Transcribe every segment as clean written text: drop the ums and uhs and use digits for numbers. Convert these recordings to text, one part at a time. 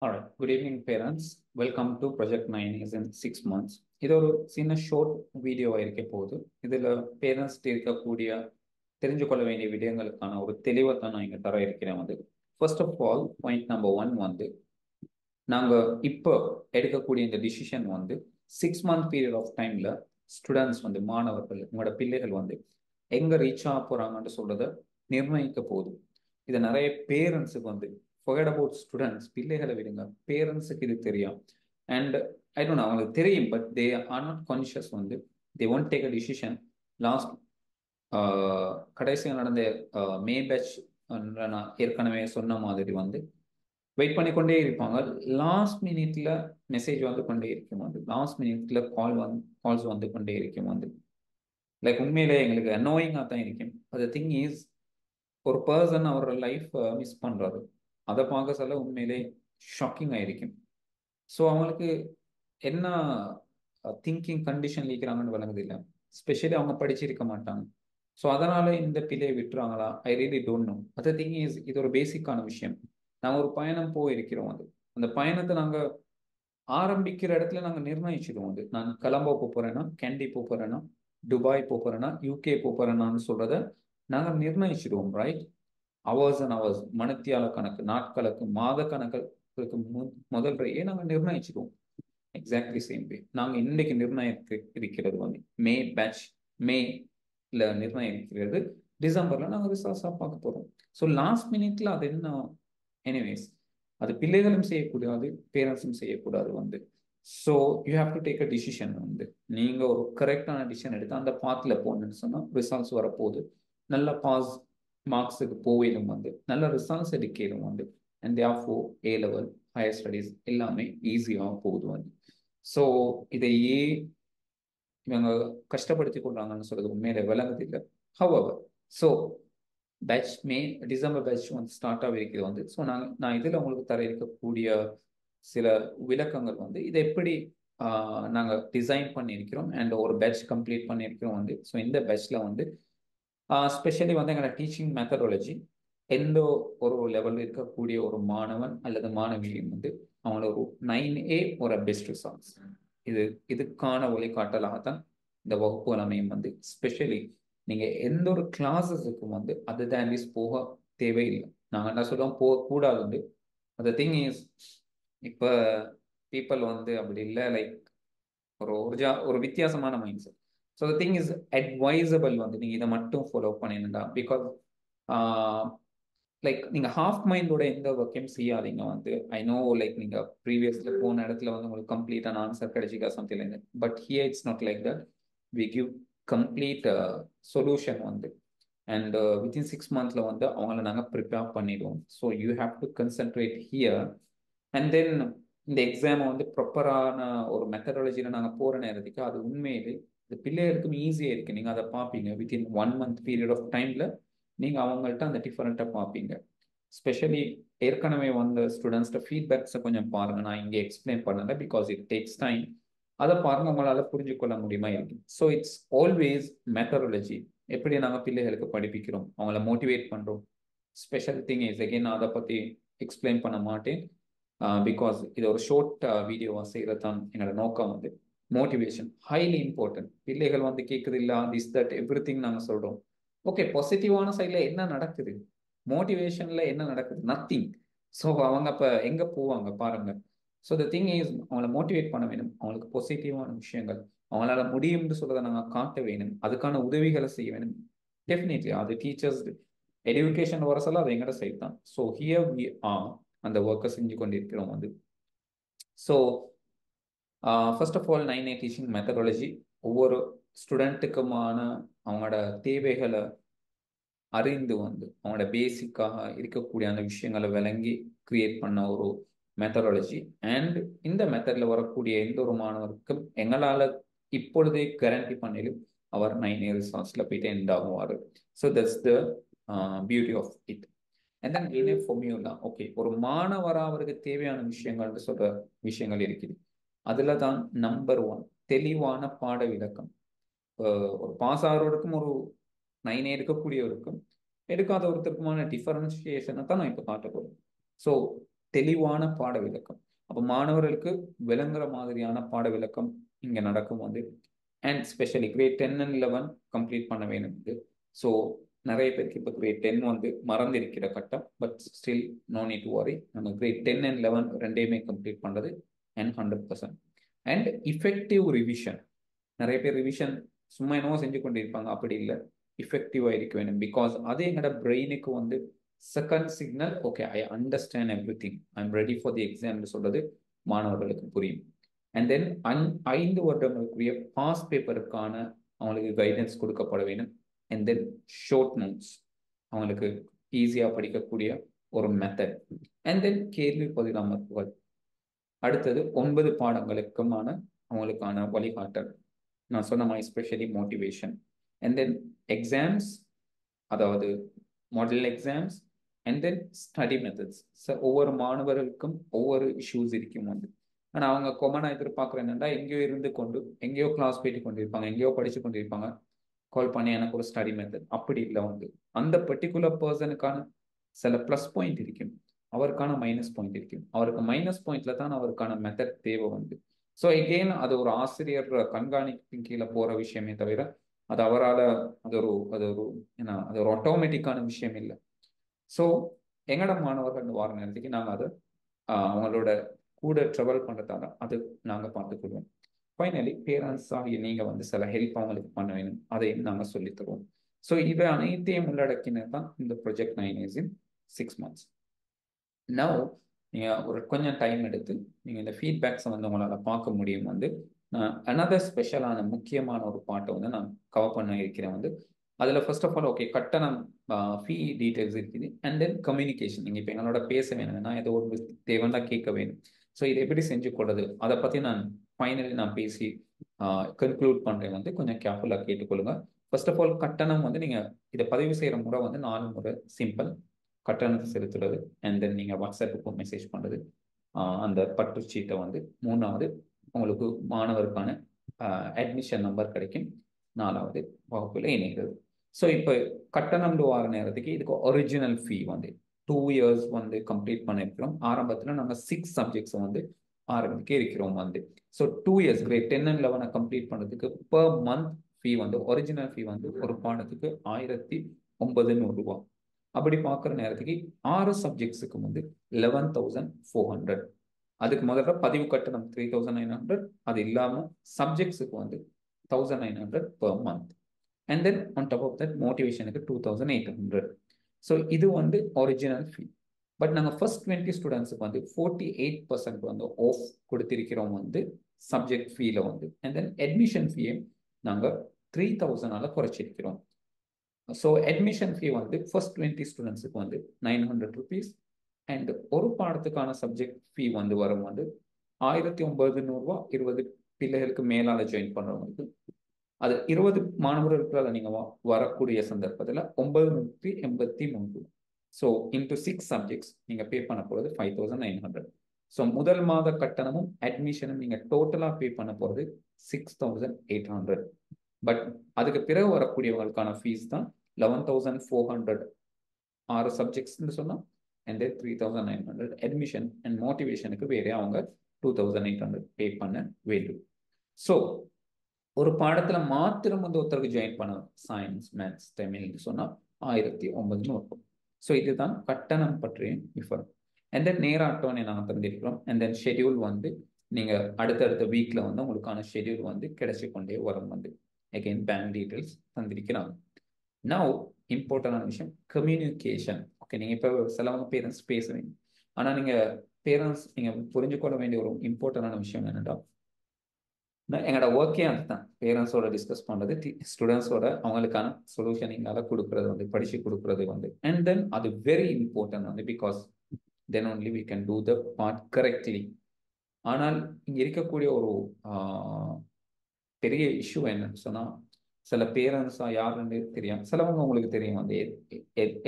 All right. Good evening, parents. Welcome to Project 9 is in 6 months. இது ஒரு சின்ன short வீடியோவாக இருக்க போகுது. இதில் பேரண்ட்ஸ் இருக்கக்கூடிய தெரிஞ்சு கொள்ள வேண்டிய விடயங்களுக்கான ஒரு தெளிவை தான் நான் இங்கே தர இருக்கிறேன் வந்து. First of all point number 1 வந்து நாங்கள் இப்போ எடுக்கக்கூடிய இந்த டிசிஷன் வந்து 6 மந்த் பீரியட் ஆஃப் டைமில் ஸ்டூடெண்ட்ஸ் வந்து மாணவர்கள் உங்களோட பிள்ளைகள் வந்து எங்கே ரீச் ஆக போகிறாங்கன்னு சொல்கிறத நிர்ணயிக்க போகுது. இதை நிறைய பேரண்ட்ஸுக்கு வந்து forget about ஸ்டூடெண்ட்ஸ் பிள்ளைகளை விடுங்க பேரண்ட்ஸுக்கு இது தெரியும் அண்ட் ஐ டோன்ட் அவங்களுக்கு தெரியும் but they are not conscious வந்து they won't take a decision last கடைசியாக நடந்த மே பேட்ச் நான் ஏற்கனவே சொன்ன மாதிரி வந்து வெயிட் பண்ணி கொண்டே இருப்பாங்க. லாஸ்ட் மினிட்ல மெசேஜ் வந்து கொண்டே இருக்கும் வந்து லாஸ்ட் மினிட்ல கால்ஸ் வந்து கொண்டே இருக்கும் வந்து லைக் உண்மையிலே எங்களுக்கு அனோயிங்காக தான் இருக்கும். அது திங் இஸ் ஒரு பர்சன் அவரோட லைஃப் மிஸ் பண்றாரு. அதை பார்க்க சொல்ல உண்மையிலே ஷாக்கிங் ஆயிருக்கும். ஸோ அவங்களுக்கு என்ன திங்கிங் கண்டிஷன்ல இருக்கிறாங்கன்னு விளங்குது இல்லை. ஸ்பெஷலி அவங்க படிச்சிருக்க மாட்டாங்க. ஸோ அதனால இந்த பிள்ளையை விட்டுறாங்களா ஐ ரியலி டோன்ட் நோ. அது திங் இஸ் இது ஒரு பேசிக்கான விஷயம். நாங்கள் ஒரு பயணம் போயிருக்கிறோம். அது அந்த பயணத்தை நாங்கள் ஆரம்பிக்கிற இடத்துல நாங்கள் நிர்ணயிச்சிடுவோம். அது நான் கலம்போ போறேன்னா கேண்டி போறேன்னா துபாய் போறேன்னா யூகே போறேன்னான்னு சொல்றத நாங்கள் நிர்ணயிச்சிடுவோம். ரைட், அவர்ஸ் அண்ட் அவர்ஸ் மணித்தியால கணக்கு நாட்களுக்கு மாத கணக்குக்கு முதல்றையே நாங்கள் நிர்ணயிச்சிடுவோம். எக்ஸாக்ட்லி சேம் வே நாங்கள் இன்னைக்கு நிர்ணயித்து இருக்கிறது வந்து மேல நிர்ணயம் இருக்கிறது. டிசம்பர்ல நாங்கள் ரிசல்ட்ஸாக பார்க்க போறோம். ஸோ லாஸ்ட் மினிட்ல அது என்ன எனிவேஸ் அது பிள்ளைகளும் செய்யக்கூடாது பேரண்ட்ஸும் செய்யக்கூடாது வந்து. So you have to take a decision வந்து நீங்க ஒரு கரெக்டான டிசிஷன் எடுத்து அந்த பாத்துல போகணுன்னு சொன்னா ரிசல்ட்ஸ் வரப்போகுது. நல்ல பாஸ் மார்க்ஸுக்கு போயிடும் வந்து நல்ல ரிசல்ட்ஸ் எடுக்கலும் வந்து and therefore A level higher studies எல்லாமே ஈஸியாக போகுது வந்து. ஸோ இதையே இவங்க கஷ்டப்படுத்தி கொள்றாங்கன்னு சொல்றது உண்மையில விளங்குது இல்லை. ஹவவர் ஸோ டிசம்பர் பேட்ச் வந்து ஸ்டார்ட் ஆகிருக்கிறது வந்து. ஸோ நான் இதில் உங்களுக்கு தர இருக்கக்கூடிய சில விளக்கங்கள் வந்து இதை எப்படி நாங்கள் டிசைன் பண்ணியிருக்கிறோம் அண்ட் ஒரு பேட்ச் கம்ப்ளீட் பண்ணியிருக்கிறோம் வந்து. ஸோ இந்த பேட்ச்ல வந்து ஸ்பெஷலி வந்து எங்களோட டீச்சிங் மெத்தடாலஜி எந்த ஒரு லெவலில் இருக்கக்கூடிய ஒரு மாணவன் அல்லது மாணவியும் வந்து அவங்களோட ஒரு 9A ஒரு பெஸ்ட் ரிசல்ட்ஸ் இதுக்கான வழிகாட்டலாகத்தான் இந்த வகுப்புகள் அமையும் வந்து. ஸ்பெஷலி நீங்க எந்த ஒரு கிளாஸஸுக்கும் வந்து அது தாண்டிஸ் போக தேவையில்லை. நாங்கள் என்ன சொல்லுவோம் போகக்கூடாது வந்து. அந்த திங் இஸ் இப்போ பீப்புள் வந்து அப்படி இல்லை. லைக் ஒரு வித்தியாசமான mind set. So the thing is advisable வந்து நீங்க இதை மட்டும் ஃபாலோ பண்ணிருந்தா பிகாஸ் லைக் நீங்க ஹாஃப் மைண்டோட எந்த ஒர்க்கையும் செய்யாதீங்க வந்து. ஐ நோ லைக் நீங்க ப்ரீவியஸ்ல போன இடத்துல வந்து உங்களுக்கு கம்ப்ளீட்டான ஆன்சர் கிடைச்சிக்கா something like that. But here it's not like that. We give complete solution வந்து அண்ட் வித்தின் 6 மந்த்ல வந்து அவங்கள நாங்கள் ப்ரிப்பேர் பண்ணிடுவோம். So you have to concentrate here and then இந்த எக்ஸாமை வந்து ப்ராப்பரான ஒரு மெத்தடாலஜியில் நாங்கள் போகிற நேரத்துக்கு அது உண்மையிலே இந்த பிள்ளைகளுக்கும் ஈஸியாக இருக்குது. நீங்கள் அதை பார்ப்பீங்க வித்தின் 1 மந்த் பீரியட் ஆஃப் டைமில் நீங்கள் அவங்கள்ட்ட அந்த டிஃபரெண்ட்டாக பார்ப்பீங்க. ஸ்பெஷலி ஏற்கனவே வந்த ஸ்டூடெண்ட்ஸ்ட ஃபீட்பேக்ஸை கொஞ்சம் பாருங்கள். நான் இங்கே எக்ஸ்பிளைன் பண்ணல பிகாஸ் இட் டேக்ஸ் டைம். அதை பாருங்க உங்களால் புரிஞ்சு கொள்ள முடியுமா இருக்கு. ஸோ இட்ஸ் ஆல்வேஸ் மெத்தடாலஜி எப்படி நாங்கள் பிள்ளைகளுக்கு படிப்பிக்கிறோம் அவங்கள மோட்டிவேட் பண்ணுறோம். ஸ்பெஷல் திங் இஸ் அகெயின் நான் அதை பற்றி எக்ஸ்பிளைன் பண்ண மாட்டேன் பிகாஸ் இது ஒரு ஷார்ட் வீடியோவாக செய்கிறது தான் என்னோட நோக்கம் வந்து. Motivation highly important. பிள்ளைகள் வந்து கேட்குது இல்லை திஸ் தட் எவ்ரி திங் நாங்கள் சொல்கிறோம். ஓகே, பாசிட்டிவான சைடில் என்ன நடக்குது, மோட்டிவேஷனில் என்ன நடக்குது, நத்திங். ஸோ அவங்க அப்போ எங்கே போவாங்க பாருங்க. ஸோ த திங் இஸ் அவங்கள மோட்டிவேட் பண்ண வேணும். அவங்களுக்கு பாசிட்டிவான விஷயங்கள் அவங்களால முடியும்னு சொல்றதை நாங்கள் காட்ட வேணும். அதுக்கான உதவிகளை செய்ய வேணும். டெஃபினெட்லி அது டீச்சர்ஸ் எஜுகேஷன் வர சொல்ல அது எங்கட சைட் தான். ஸோ ஹியர் வி ஆர் அந்த ஒர்க்கை செஞ்சு கொண்டிருக்கிறோம் வந்து. So first of all 9A teaching methodology ஒவ்வொரு ஸ்டூடெண்ட்டுக்குமான அவங்களோட தேவைகளை அறிந்து வந்து அவங்களோட பேசிக்காக இருக்கக்கூடிய அந்த விஷயங்களை விளங்கி கிரியேட் பண்ண ஒரு மெத்தடாலஜி. அண்ட் இந்த மெத்தட்ல வரக்கூடிய எந்த ஒரு மாணவருக்கும் எங்களால் இப்பொழுதே கேரண்டி பண்ணிலும் அவர் 9A ரிசார்ட்ஸ்ல போயிட்டு எண்ட் ஆகுவார். So that's the beauty of it. And then என்ன ஃபார்மியூலா ஓகே ஒரு மாணவரா அவருக்கு தேவையான விஷயங்கள்னு சொல்ற விஷயங்கள் இருக்குது. அதுல தான் நம்பர் 1 தெளிவான பாட விளக்கம். ஒரு பாஸ் ஆகிறவருக்கும் ஒரு 9A இருக்கக்கூடியவருக்கும் எடுக்காத ஒருத்தருக்குமான டிஃபரன்சியேஷனை தான் நான் இப்போ காட்ட போறேன். ஸோ தெளிவான பாட விளக்கம். அப்போ மாணவர்களுக்கு விளங்குற மாதிரியான பாட விளக்கம் இங்க நடக்கும் வந்து. And specially grade 10 and 11 complete பண்ண வேணும் இது. ஸோ நிறைய பேருக்கு இப்போ கிரேட் 10 வந்து மறந்திருக்கிற கட்டம். But still no need to worry. நம்ம கிரேட் 10 அண்ட் 11 ரெண்டையுமே கம்ப்ளீட் பண்ணுறது அண்ட் 100%. And effective revision. நிறைய பேர் ரிவிஷன் சும்மா என்னவோ செஞ்சு கொண்டு இருப்பாங்க. அப்படி இல்லை, இஃபெக்டிவாக இருக்க வேணும். பிகாஸ் அது எங்களோட பிரெயினுக்கு வந்து second signal. Okay, I understand everything, I am ready for the எக்ஸாம்னு சொல்றது மாணவர்களுக்கு புரியும். அண்ட் தென் 5 வருடங்களுக்குரிய பாஸ் பேப்பருக்கான அவங்களுக்கு கைடன்ஸ் கொடுக்கப்பட வேண்டும். அண்ட் தென் ஷார்ட் நோட்ஸ், அவங்களுக்கு ஈஸியாக படிக்கக்கூடிய ஒரு மெத்தட். அண்ட் தென் கேள்வி பதில் அமர்வுகள். அடுத்தது 9 பாடங்களுக்குமான அவங்களுக்கான வழிகாட்டல். நான் சொன்ன மாதிரி specially motivation. And then exams, அதாவது model exams. And then study methods. ஒவ்வொரு மாணவர்களுக்கும் ஒவ்வொரு இஷ்யூஸ் இருக்கும் வந்து. ஆனால் அவங்க கொமனாக எதிர்பார்க்குற என்னென்னா, எங்கேயோ இருந்து கொண்டு எங்கேயோ கிளாஸ் போயிட்டு கொண்டு இருப்பாங்க, எங்கேயோ படிச்சு கொண்டு இருப்பாங்க, கால் பண்ணி எனக்கு ஒரு ஸ்டடி மெத்தட். அப்படி இல்லை வந்து. அந்த பர்டிகுலர் பர்சனுக்கான சில ப்ளஸ் பாயிண்ட் இருக்கும், அவருக்கான மைனஸ் பாயிண்ட் இருக்கும். அவருக்கு மைனஸ் பாயிண்ட்ல தான் அவருக்கான மெத்தட் தேவை வந்து. ஸோ எகெயின் அது ஒரு ஆசிரியர் கண்காணிப்பின் கீழே போகிற விஷயமே தவிர அது அவரால் அது ஒரு ஆட்டோமேட்டிக்கான விஷயம் இல்லை. ஸோ எங்கட மாணவர்கள் வார நேரத்துக்கு நாங்கள் அதை அவங்களோட கூட ட்ராவல் பண்ணுறதால அது நாங்கள் பார்த்துக்கொள்வோம். ஃபைனலி பேரண்ட்ஸ் ஆகிய நீங்கள் வந்து சில ஹெல்ப் அவங்களுக்கு பண்ண வேணும், அதையும் நாங்கள் சொல்லித் தருவோம். ஸோ இவை அனைத்தையும் உள்ளடக்கினது தான் இந்த ப்ரொஜெக்ட் 9 A's இன் 6 months. நவ் நீங்கள் ஒரு கொஞ்சம் டைம் எடுத்து நீங்கள் இந்த ஃபீட்பேக்ஸை வந்து உங்களால் பார்க்க முடியும் வந்து. அனதர் ஸ்பெஷலான முக்கியமான ஒரு பாட்டை வந்து நான் கவர் பண்ண இருக்கிறேன் வந்து. அதில் ஃபர்ஸ்ட் ஆஃப் ஆல் ஓகே, கட்டணம், ஃபீ டீட்டெயில்ஸ் இருக்குது. And then communication. நீங்கள் இப்போ எங்களோட பேச வேணும்னா ஏதோ ஒரு தேவைன்னா கேட்க வேணும். ஸோ இதை எப்படி செஞ்சு கொள்வது, அதை பற்றி நான் ஃபைனலி நான் பேசி கன்க்ளூட் பண்ணுறேன் வந்து. கொஞ்சம் கேர்ஃபுல்லாக கேட்டுக்கொள்ளுங்க. ஃபர்ஸ்ட் ஆஃப் ஆல் கட்டணம் வந்து நீங்கள் இதை பதிவு செய்கிற முறை வந்து 4 முறை. சிம்பிள், கட்டணத்தை செலுத்துறது. அண்ட் தென் நீங்கள் வாட்ஸ்அப்புக்கு மெசேஜ் பண்ணுறது, அந்த பற்றுச்சீட்டை வந்து. 3வது உங்களுக்கு மாணவருக்கான அட்மிஷன் நம்பர் கிடைக்கும். 4வது வகுப்பில் இணைகிறது. ஸோ இப்போ கட்டணம்னு வர நேரத்துக்கு இதுக்கு ஒரிஜினல் ஃபீ வந்து 2 years வந்து கம்ப்ளீட் பண்ணியிருக்கிறோம். ஆரம்பத்தில் நாங்கள் 6 subjects வந்து ஆரம்பிக்க இருக்கிறோம் வந்து. So 2 years grade 10 and 11 complete பண்ணுறதுக்கு பர் மந்த் ஃபீ வந்து ஒரிஜினல் ஃபீ வந்து ஒரு பாடத்துக்கு 1900 ரூபாய். அப்படி பார்க்குற நேரத்துக்கு 6 சப்ஜெக்ட்ஸுக்கு வந்து 11,400. அதுக்கு முதல்ல பதிவு கட்டணம் 3,900. அது இல்லாமல் சப்ஜெக்ட்ஸுக்கு வந்து 1,900 per month. And then on top of that மோட்டிவேஷனுக்கு 2,800. ஸோ இது வந்து ஒரிஜினல் ஃபீ. பட் நாங்கள் ஃபர்ஸ்ட் 20 ஸ்டூடெண்ட்ஸுக்கு வந்து 48% வந்து ஆஃப் கொடுத்திருக்கிறோம் வந்து சப்ஜெக்ட் ஃபீல வந்து. அண்ட் தென் அட்மிஷன் ஃபீயை நாங்கள் 3,000 குறைச்சிருக்கிறோம். ஸோ அட்மிஷன் ஃபீ வந்து ஃபர்ஸ்ட் 20 ஸ்டூடெண்ட்ஸுக்கு வந்து 900 rupees. அண்ட் ஒரு பாடத்துக்கான சப்ஜெக்ட் ஃபீ வந்து வரும் வந்து 1,900 20 பிள்ளைகளுக்கு மேலால ஜாயின் பண்ணுறவங்களுக்கு. அது 20 மாணவர்களுக்கு நீங்கள் வரக்கூடிய சந்தர்ப்பத்தில் 983. ஸோ இன்டூ 6 subjects நீங்கள் பே பண்ண போகிறது 5,900. ஸோ முதல் மாத கட்டணமும் அட்மிஷனும் நீங்கள் டோட்டலாக பே பண்ண போகிறது 6,800. பட் அதுக்கு பிறகு வரக்கூடியவங்களுக்கான ஃபீஸ் தான் 11,400. 6 சப்ஜெக்ட்ஸ்ன்னு சொன்னால் அண்ட் 3,900 அட்மிஷன் அண்ட் மோட்டிவேஷனுக்கு வேறே அவங்க 2,800 பே பண்ண வேண்டும். ஸோ ஒரு பாடத்தில் மாத்திரம் வந்து ஒருத்தருக்கு ஜாயின் பண்ண சயின்ஸ், மேத்ஸ், தமிழ்னு சொன்னால் 1,900. ஸோ இதுதான் கட்டணம் பற்றிய விவரம். அண்ட் தென் நேர அட்டவணை நாங்கள் தந்திருக்கிறோம். அண்ட் தென் ஷெடியூல் வந்து நீங்கள் அடுத்தடுத்த வீக்கில் வந்து உங்களுக்கான ஷெடியூல் வந்து கிடைச்சி கொண்டே வரும் வந்து. அகெயின் பேங்க் டீட்டெயில்ஸ் தந்திருக்கிறாங்க. நவ் இம்பார்ட்டண்டான விஷயம் கம்யூனிகேஷன். ஓகே, நீங்கள் இப்போ சிலவங்க பேரண்ட்ஸ் பேசுவீங்க. ஆனால் நீங்கள் பேரண்ட்ஸ் நீங்கள் புரிஞ்சுக்கொள்ள வேண்டிய ஒரு இம்பார்ட்டண்டான விஷயம் என்னென்னா, எங்களோட ஒர்க்கே அதுதான். பேரண்ட்ஸோட டிஸ்கஸ் பண்ணுறது, ஸ்டூடெண்ட்ஸோட அவங்களுக்கான சொல்யூஷன் எங்களால் கொடுக்குறது வந்து, படித்து கொடுக்குறது வந்து. அண்ட் தென் அது வெரி இம்பார்ட்டன்ட் வந்து. Because then only we can do the part correctly. ஆனால் இங்கே இருக்கக்கூடிய ஒரு பெரிய இஷ்யூ என்னன்னு சொன்னால், சில பேரண்ட்ஸாக யாருன்னு தெரியும், சிலவங்க உங்களுக்கு தெரியும் வந்து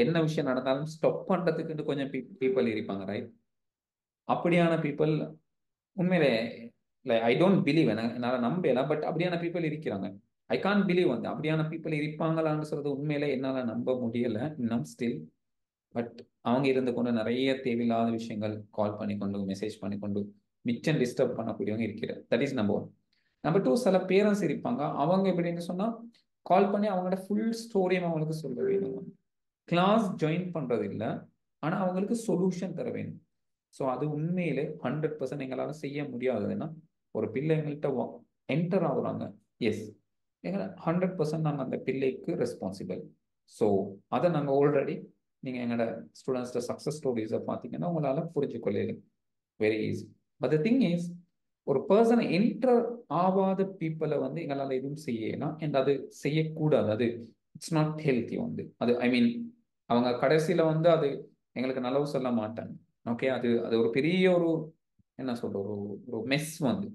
என்ன விஷயம் நடந்தாலும் ஸ்டாப் பண்ணுறதுக்குன்னு கொஞ்சம் பீப்புள் இருப்பாங்க, ரைட்? அப்படியான பீப்புள் உண்மையிலே ஐ டோன்ட் பிலீவ், என்னால் நம்பல. பட் அப்படியான பீப்புள் இருக்கிறாங்க. ஐ கான்ட் பிலீவ் வந்து அப்படியான பீப்புள் இருப்பாங்களான்னு சொல்றது உண்மையில என்னால் நம்ப முடியலை இன்னும் ஸ்டில். பட் அவங்க இருந்து கொண்டு நிறைய தேவையில்லாத விஷயங்கள் கால் பண்ணி கொண்டு மெசேஜ் பண்ணி கொண்டு மிச்சம் டிஸ்டர்ப் பண்ணக்கூடியவங்க இருக்கிறார். That is number one. Number two, சில பேரண்ட்ஸ் இருப்பாங்க, அவங்க எப்படின்னு சொன்னா கால் பண்ணி அவங்களோட ஃபுல் ஸ்டோரியும் அவங்களுக்கு சொல்ல வேணும். கிளாஸ் ஜாயின் பண்றது இல்லை, ஆனா அவங்களுக்கு சொல்யூஷன் தர வேணும். ஸோ அது உண்மையிலே 100% எங்களால் செய்ய முடியாததுன்னா, ஒரு பிள்ளை எங்கள்கிட்ட என்டர் ஆகுறாங்க, எஸ், எங்களை 100% நாங்கள் அந்த பிள்ளைக்கு ரெஸ்பான்சிபிள். ஸோ அதை நாங்கள் ஆல்ரெடி, நீங்கள் எங்களோட ஸ்டூடெண்ட்ஸோட சக்ஸஸ் ஸ்டோரிஸை பார்த்தீங்கன்னா உங்களால் புரிஞ்சு கொள்ளலாம், very easy. But the thing is, ஒரு பர்சனை என்டர் ஆகாத பீப்புளை வந்து எங்களால் எதுவும் செய்யலாம், அண்ட் அது செய்யக்கூடாது. அது இட்ஸ் நாட் ஹெல்த்தி வந்து. அது ஐ மீன், அவங்க கடைசியில் வந்து அது எங்களுக்கு நல்லவு சொல்ல மாட்டாங்க. ஓகே, அது அது ஒரு பெரிய ஒரு என்ன சொல்ற ஒரு ஒரு மெஸ் வந்து.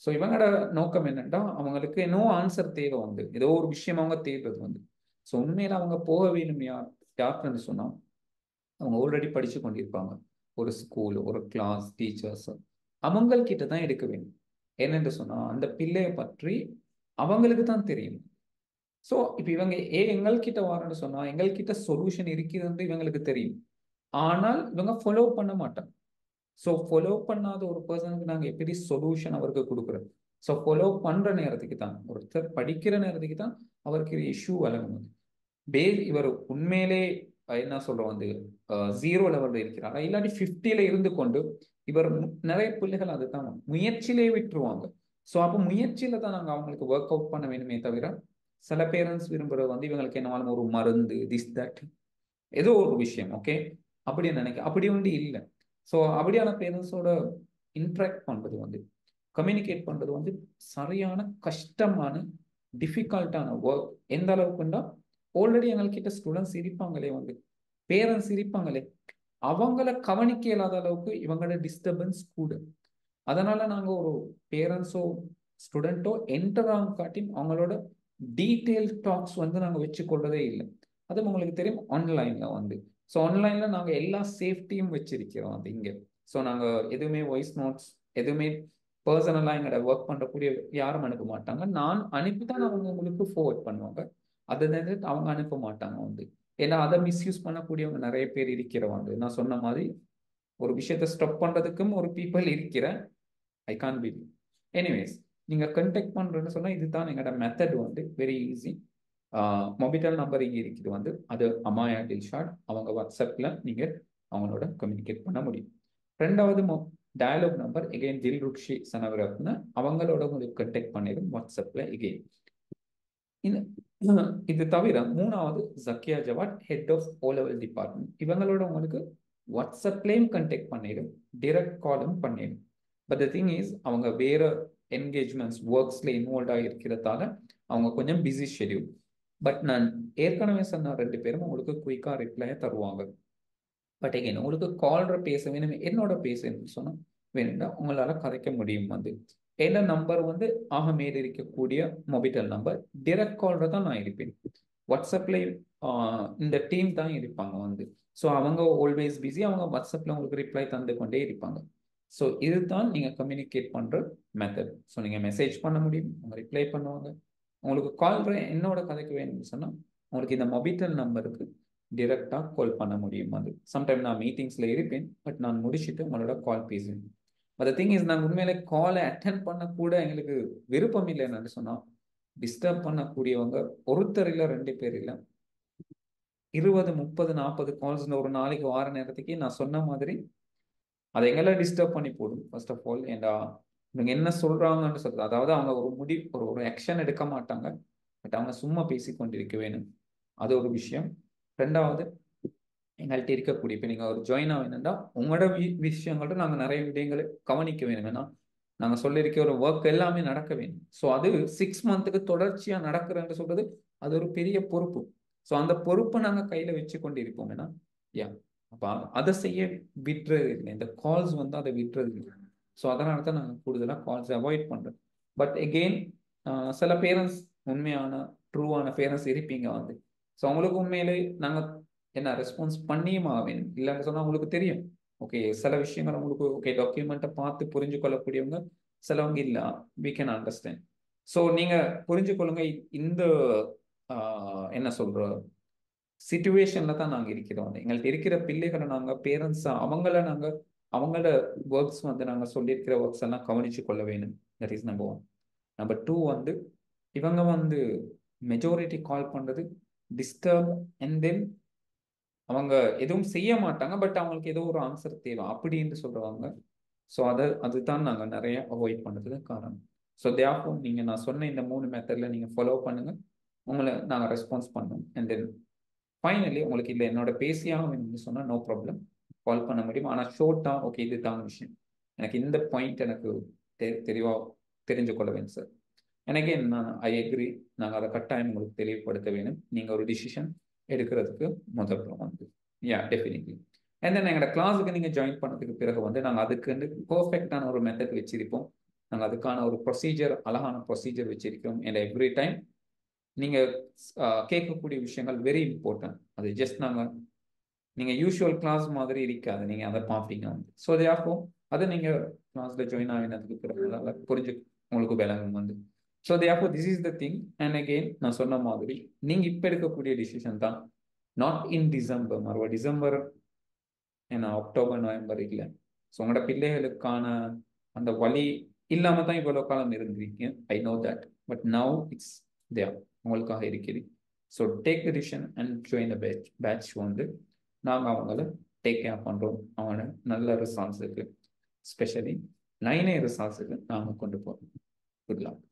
ஸோ இவங்களோட நோக்கம் என்னன்னா, அவங்களுக்கு என்னோ ஆன்சர் தேவை வந்து, ஏதோ ஒரு விஷயம் அவங்க தேடுறது வந்து. ஸோ உண்மையில அவங்க போக வேணும் யாருன்னு சொன்னா, அவங்க ஆல்ரெடி படிச்சு கொண்டிருப்பாங்க, ஒரு ஸ்கூல், ஒரு கிளாஸ் டீச்சர்ஸ், அவங்கக்கிட்ட தான் எடுக்க வேண்டும். என்னென்று சொன்னா அந்த பிள்ளையை பற்றி அவங்களுக்கு தான் தெரியும். ஸோ இப்போ இவங்க எங்கள்கிட்ட வரணும்னு சொன்னா எங்கள்கிட்ட சொல்யூஷன் இருக்கிறது இவங்களுக்கு தெரியும், ஆனால் இவங்க ஃபாலோ பண்ண மாட்டாங்க. ஸோ ஃபாலோ பண்ணாத ஒரு பர்சனுக்கு நாங்கள் எப்படி சொல்யூஷன் அவருக்கு கொடுக்குறோம்? ஸோ ஃபாலோ பண்ற நேரத்துக்கு தான், ஒருத்தர் படிக்கிற நேரத்துக்கு தான் அவருக்கு இஷ்யூ வழங்கும். இவர் உண்மையிலே என்ன சொல்றோம் வந்து ஜீரோ லெவல்ல இருக்கிறாரா, இல்லாட்டி 50ல இருந்து கொண்டு இவர் நிறைய பிள்ளைகள் அதுதான் முயற்சியிலே விட்டுருவாங்க. ஸோ அப்போ முயற்சியில தான் நாங்கள் அவங்களுக்கு ஒர்க் அவுட் பண்ண வேணுமே தவிர, சில பேரண்ட்ஸ் விரும்புறது வந்து இவங்களுக்கு என்னவாலும் ஒரு மருந்து திஸ் தட் ஏதோ ஒரு விஷயம், ஓகே, அப்படின்னு அப்படி ஒன்று இல்லை. ஸோ அப்படியான பேரண்ட்ஸோட இன்ட்ராக்ட் பண்றது வந்து, கம்யூனிகேட் பண்றது வந்து சரியான கஷ்டமான டிஃபிகல்ட்டான ஒர்க். எந்த அளவுக்குன்னா, ஆல்ரெடி எங்கள்கிட்ட ஸ்டூடெண்ட்ஸ் இருப்பாங்களே வந்து, பேரண்ட்ஸ் இருப்பாங்களே, அவங்கள கவனிக்க இல்லாத அளவுக்கு இவங்களோட டிஸ்டர்பன்ஸ் கூட. அதனால நாங்க ஒரு பேரண்ட்ஸோ ஸ்டூடெண்ட்டோ என்டர் ஆகும் காட்டி அவங்களோட டீட்டெயில் டாக்ஸ் வந்து நாங்கள் வச்சு கொள்றதே இல்லை. அது உங்களுக்கு தெரியும் ஆன்லைன்ல வந்து. ஸோ ஆன்லைன்ல நாங்கள் எல்லா சேஃப்டியும் வச்சிருக்கிறோம் அது இங்கே. ஸோ நாங்கள் எதுவுமே வாய்ஸ் நோட்ஸ் எதுவுமே பர்சனலாக எங்களோட ஒர்க் பண்ணுறக்கூடிய யாரும் அனுப்ப மாட்டாங்க. நான் அனுப்பிதான் அவங்க உங்களுக்கு ஃபார்வர்ட் பண்ணுவாங்க. அதை அவங்க அனுப்ப மாட்டாங்க வந்து. ஏன்னா அதை மிஸ்யூஸ் பண்ணக்கூடியவங்க நிறைய பேர் இருக்கிறவங்க. நான் சொன்ன மாதிரி ஒரு விஷயத்தை ஸ்டாப் பண்றதுக்கும் ஒரு பீப்புள் இருக்கிற, ஐ கான் பி. எனிவேஸ், நீங்க கண்டெக்ட் பண்றேன்னு சொன்னா இதுதான் எங்களோட மெத்தட் வந்து, வெரி ஈஸி. மொபைல் நம்பர் இங்கே இருக்குது வந்து, அது அமாயா டில்ஷாட். அவங்க வாட்ஸ்அப்ல நீங்க அவங்களோட கம்யூனிகேட் பண்ண முடியும். ரெண்டாவது Dialog number again Dilrukshi Sanawaratne, அவங்களோட உங்களுக்கு கண்டெக்ட் பண்ணிடும் வாட்ஸ்அப்ல எகெயின். இது தவிர மூணாவது Zakia Jawad, head of O level department. இவங்களோட உங்களுக்கு வாட்ஸ்அப்லேயும் கண்டெக்ட் பண்ணிடும், டிரெக்ட் காலும் பண்ணிடும். பட் த திங் இஸ், அவங்க வேற என்கேஜ்மெண்ட்ஸ் ஒர்க்ஸ்ல இன்வால்வ் ஆகிருக்கிறதால அவங்க கொஞ்சம் பிஸி ஷெடியூல். பட் நான் ஏற்கனவே சொன்ன ரெண்டு பேரும் உங்களுக்கு குயிக்கா ரிப்ளை தருவாங்க. பட் எகைன் உங்களுக்கு கால்ற பேச வேணும், என்னோட பேசணும்னு சொன்னா வேணும்னா உங்களால கதைக்க முடியும் வந்து. என்ன நம்பர் வந்து ஆக மேல இருக்கக்கூடிய மொபைல் நம்பர், டிரெக்ட் கால்ற தான் நான் இருப்பேன். வாட்ஸ்அப்ல இந்த டீம் தான் இருப்பாங்க வந்து. ஸோ அவங்க ஆல்வேஸ் பிஸி, அவங்க வாட்ஸ்அப்ல உங்களுக்கு ரிப்ளை தந்து கொண்டே இருப்பாங்க. ஸோ இதுதான் நீங்க கம்யூனிகேட் பண்ற மெத்தட். ஸோ நீங்க மெசேஜ் பண்ண முடியும், அவங்க ரிப்ளை பண்ணுவாங்க. உங்களுக்கு கால் என்னோட கதைக்கு வேணும்னு சொன்னா உங்களுக்கு இந்த மொபைல் நம்பருக்கு டிரெக்டா கால் பண்ண முடியும் அது. சம்டைம் நான் மீட்டிங்ஸ்ல இருப்பேன், பட் நான் முடிச்சுட்டு உங்களோட கால் பேசுவேன். பட் திங் இஸ், நாங்கள் உண்மையில காலை அட்டென்ட் பண்ண கூட எங்களுக்கு விருப்பம் இல்லைன்னு சொன்னா, டிஸ்டர்ப் பண்ணக்கூடியவங்க ஒருத்தர் இல்லை, ரெண்டு பேர் இல்லை, 20 30 40 கால்ஸ் ஒரு நாளைக்கு வார நேரத்துக்கு நான் சொன்ன மாதிரி அதை எங்கெல்லாம் டிஸ்டர்ப் பண்ணி போடும். ஃபர்ஸ்ட் ஆஃப் ஆல், ஏண்டா இவங்க என்ன சொல்றாங்கன்னு சொல்றது, அதாவது அவங்க ஒரு ஒரு ஆக்ஷன் எடுக்க மாட்டாங்க, பட் அவங்க சும்மா பேசி கொண்டிருக்க வேணும். அது ஒரு விஷயம். ரெண்டாவது, எங்கள்கிட்ட இருக்கக்கூடிய இப்போ நீங்கள் ஒரு ஜாயின் ஆகணும்னா உங்களோட விஷயங்கள்ட்ட நாங்கள் நிறைய விடயங்களை கவனிக்க வேணும். ஏன்னா நாங்கள் சொல்லியிருக்க ஒரு ஒர்க் எல்லாமே நடக்க வேணும். ஸோ அது 6 மந்த்துக்கு தொடர்ச்சியாக நடக்கிறேன்னு சொல்றது அது ஒரு பெரிய பொறுப்பு. ஸோ அந்த பொறுப்பை நாங்கள் கையில் வச்சு கொண்டு இருப்போம். ஏன்னா யா, அப்போ அதை செய்ய விட்டுறது இல்லை, இந்த கால்ஸ் வந்து அதை விட்டுறது இல்லை. ஸோ அதனால தான் நாங்கள் கூடுதலாக கால்ஸ் அவாய்ட் பண்ணுறோம். பட் எகெயின், சில பேரண்ட்ஸ், உண்மையான ட்ரூவான பேரண்ட்ஸ் இருப்பீங்க வந்து. ஸோ அவங்களுக்கு உண்மையிலே நாங்கள் என்ன ரெஸ்பான்ஸ் பண்ணியும் வேணும். இல்லைன்னு சொன்னா உங்களுக்கு தெரியும், ஓகே, சில விஷயங்கள் உங்களுக்கு ஓகே டாக்குமெண்ட்டை பார்த்து புரிஞ்சு கொள்ளக்கூடியவங்க சிலவங்க இல்ல, வி கேன் அண்டர்ஸ்டாண்ட். ஸோ நீங்க புரிஞ்சு கொள்ளுங்க. இந்த என்ன சொல்ற, சிச்சுவேஷன்ல தான் நாங்க இருக்கிறோம். எங்கள்ட்ட இருக்கிற பிள்ளைகளை நாங்க பேரண்ட்ஸா அவங்கள ஒர்க்ஸ் வந்து நாங்க சொல்லியிருக்கிற ஒர்க்ஸ் எல்லாம் கவனிச்சு கொள்ள வேணும். That is number one. Number two வந்து இவங்க வந்து மெஜாரிட்டி கால் பண்றது டிஸ்டர்ப் அண்ட் தென் அவங்க எதுவும் செய்ய மாட்டாங்க, பட் அவங்களுக்கு ஏதோ ஒரு ஆன்சர் தேவை அப்படின்னு சொல்றவங்க. ஸோ அதுதான் நாங்கள் நிறைய அவாய்ட் பண்ணுறதுக்கு காரணம். ஸோ தேர்ஃபோர் நீங்கள் நான் சொன்ன இந்த 3 மெத்தடில் நீங்கள் ஃபாலோ பண்ணுங்க, உங்களை நாங்கள் ரெஸ்பான்ஸ் பண்ணோம். அண்ட் தென் ஃபைனலி உங்களுக்கு இல்லை என்னோட பேசியாக வேணும்னு சொன்னால் நோ ப்ராப்ளம், கால் பண்ண முடியும். ஆனால் ஷோர்ட்டாக ஓகே இது தான் விஷயம், எனக்கு இந்த பாயிண்ட் எனக்கு தெளிவாக தெரிஞ்சு கொள்ள வேணும் சார். எனக்கே நான் ஐ எக்ரி, நாங்கள் அதை கட்டாயம் உங்களுக்கு தெளிவுபடுத்த வேணும் நீங்கள் ஒரு டிசிஷன் எடுக்கிறதுக்கு முதல்ல வந்து. Yeah definitely. அண்ட் தென் எங்களோட கிளாஸுக்கு நீங்கள் ஜாயின் பண்ணதுக்கு பிறகு வந்து நாங்கள் அதுக்கு வந்து பர்ஃபெக்டான ஒரு மெத்தட் வச்சிருப்போம். நாங்கள் அதுக்கான ஒரு ப்ரொசீஜர், அழகான ப்ரொசீஜர் வச்சிருக்கோம். அண்ட் எவ்ரி டைம் நீங்கள் கேட்கக்கூடிய விஷயங்கள் வெரி இம்பார்ட்டன்ட். அது ஜஸ்ட் நீங்கள் யூஷுவல் கிளாஸ் மாதிரி இருக்காது, நீங்கள் அதை பார்ப்பீங்க வந்து. ஸோ அதை நீங்கள் கிளாஸில் ஜாயின் ஆகினதுக்கு பிறகு புரிஞ்சு உங்களுக்கு விளங்கும் வந்து. So therefore this is the thing. And again நான் சொன்ன மாதிரி நீங்கள் இப்போ எடுக்கக்கூடிய டிசிஷன் தான் நாட் இன் டிசம்பர், மறுபடியும் டிசம்பர் ஏன்னா அக்டோபர் நவம்பர் இல்லை. ஸோ உங்களோட பிள்ளைகளுக்கான அந்த வழி இல்லாம தான் இவ்வளோ காலம் இருந்திருக்கீங்க. I know that, but now it's there, உங்களுக்காக இருக்குது. So take the decision and join the batch வந்து நாங்கள் அவங்கள டேக் கேர் பண்ணுறோம். அவங்கள நல்ல ரிசால்ட்ஸுக்கு, ஸ்பெஷலி 9A ரிசால்ட்ஸுக்கு நாங்கள் கொண்டு போகிறோம். Good luck.